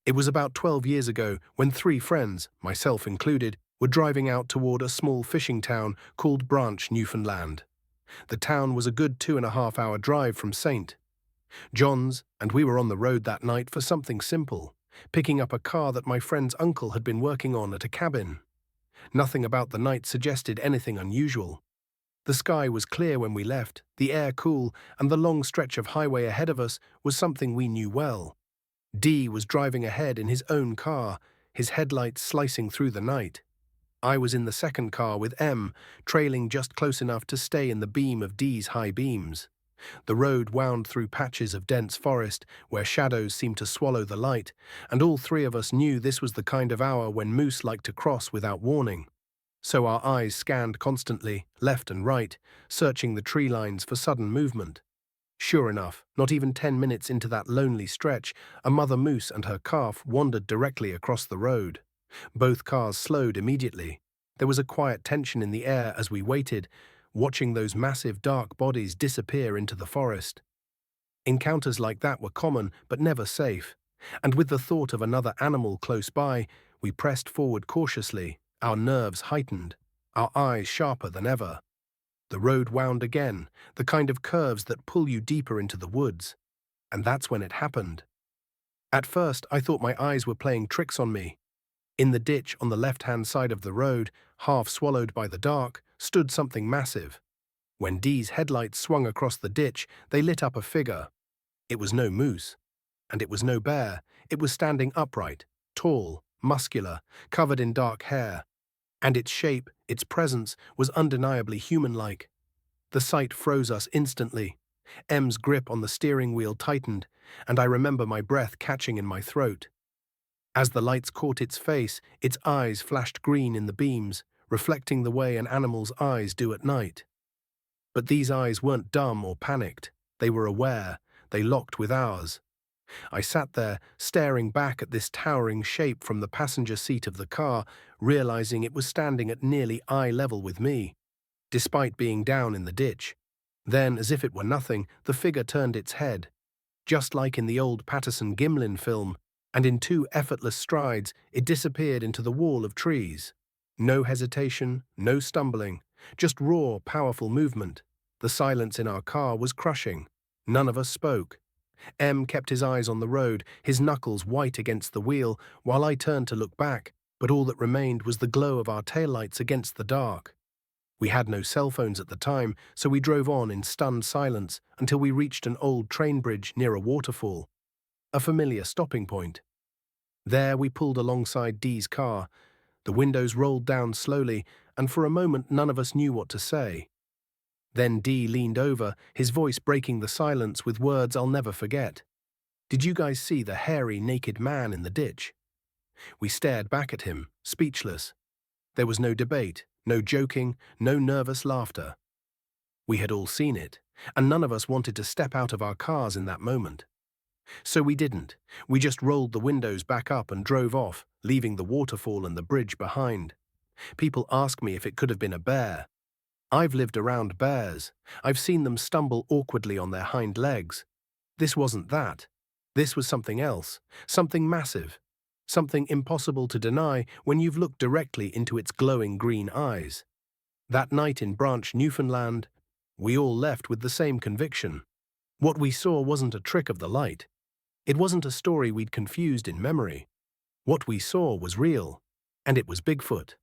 It was about 12 years ago when three friends, myself included, were driving out toward a small fishing town called Branch, Newfoundland. The town was a good 2.5-hour drive from St. John's, and we were on the road that night for something simple, picking up a car that my friend's uncle had been working on at a cabin. Nothing about the night suggested anything unusual. The sky was clear when we left, the air cool, and the long stretch of highway ahead of us was something we knew well. D was driving ahead in his own car, his headlights slicing through the night. I was in the second car with M, trailing just close enough to stay in the beam of D's high beams. The road wound through patches of dense forest where shadows seemed to swallow the light, and all three of us knew this was the kind of hour when moose like to cross without warning. So our eyes scanned constantly, left and right, searching the tree lines for sudden movement. Sure enough, not even 10 minutes into that lonely stretch, a mother moose and her calf wandered directly across the road. Both cars slowed immediately. There was a quiet tension in the air as we waited, watching those massive dark bodies disappear into the forest. Encounters like that were common but never safe, and with the thought of another animal close by, we pressed forward cautiously, our nerves heightened, our eyes sharper than ever. The road wound again, the kind of curves that pull you deeper into the woods. And that's when it happened. At first, I thought my eyes were playing tricks on me. In the ditch on the left-hand side of the road, half swallowed by the dark, stood something massive. When D's headlights swung across the ditch, they lit up a figure. It was no moose, and it was no bear. It was standing upright, tall, muscular, covered in dark hair. And its shape, its presence, was undeniably human-like. The sight froze us instantly. M's grip on the steering wheel tightened, and I remember my breath catching in my throat. As the lights caught its face, its eyes flashed green in the beams, reflecting the way an animal's eyes do at night. But these eyes weren't dumb or panicked. They were aware. They locked with ours. I sat there, staring back at this towering shape from the passenger seat of the car, realizing it was standing at nearly eye level with me, despite being down in the ditch. Then, as if it were nothing, the figure turned its head. Just like in the old Patterson-Gimlin film, and in 2 effortless strides, it disappeared into the wall of trees. No hesitation, no stumbling, just raw, powerful movement. The silence in our car was crushing. None of us spoke. M kept his eyes on the road, his knuckles white against the wheel, while I turned to look back, but all that remained was the glow of our taillights against the dark. We had no cell phones at the time, so we drove on in stunned silence until we reached an old train bridge near a waterfall, a familiar stopping point. There we pulled alongside D's car. The windows rolled down slowly, and for a moment none of us knew what to say. Then D leaned over, his voice breaking the silence with words I'll never forget. "Did you guys see the hairy, naked man in the ditch?" We stared back at him, speechless. There was no debate, no joking, no nervous laughter. We had all seen it, and none of us wanted to step out of our cars in that moment. So we didn't. We just rolled the windows back up and drove off, leaving the waterfall and the bridge behind. People ask me if it could have been a bear. I've lived around bears. I've seen them stumble awkwardly on their hind legs. This wasn't that. This was something else, something massive, something impossible to deny when you've looked directly into its glowing green eyes. That night in Branch, Newfoundland, we all left with the same conviction. What we saw wasn't a trick of the light. It wasn't a story we'd confused in memory. What we saw was real, and it was Bigfoot.